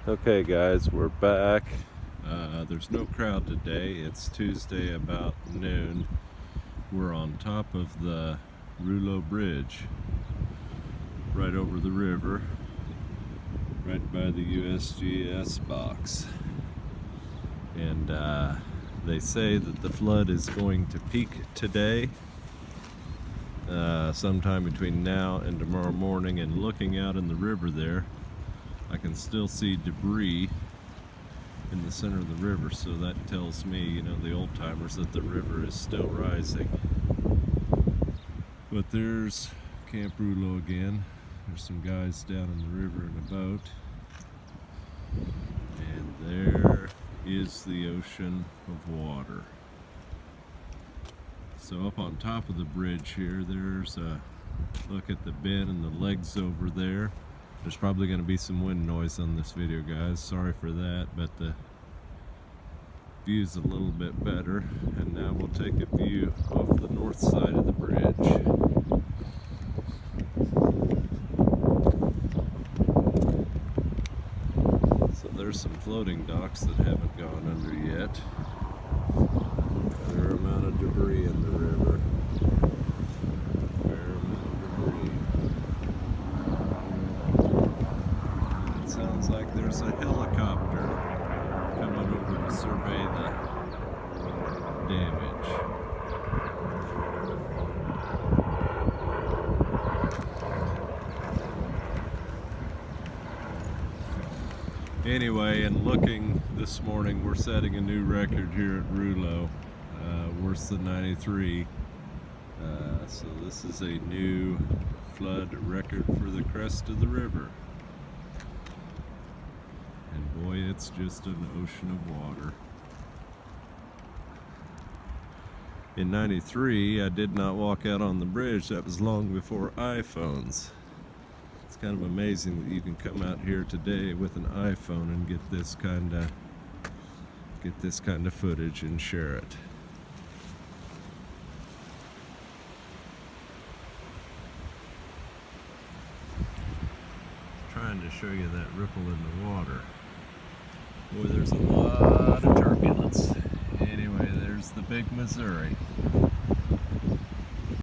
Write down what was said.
Okay guys, we're back. There's no crowd today. It's Tuesday about noon. We're on top of the Rulo Bridge, right over the river, right by the USGS box. And they say that the flood is going to peak today, sometime between now and tomorrow morning. And looking out in the river there, I can still see debris in the center of the river, so that tells me, you know, the old timers, that the river is still rising. But there's Camp Rulo again. There's some guys down in the river in a boat, and there is the ocean of water. So up on top of the bridge here, there's a look at the bin and the legs over there. There's probably going to be some wind noise on this video, guys. Sorry for that, but the view's a little bit better. And now we'll take a view off the north side of the bridge. So there's some floating docks that haven't gone under yet. Fair amount of debris in the river. Sounds like there's a helicopter coming over to survey the damage. Anyway, and looking this morning, we're setting a new record here at Rulo, worse than 93. So this is a new flood record for the crest of the river. And boy, it's just an ocean of water. In 93, I did not walk out on the bridge. That was long before iPhones. It's kind of amazing that you can come out here today with an iPhone and get this kind of footage and share it. Trying to show you that ripple in the water. Boy, there's a lot of turbulence. Anyway, there's the big Missouri.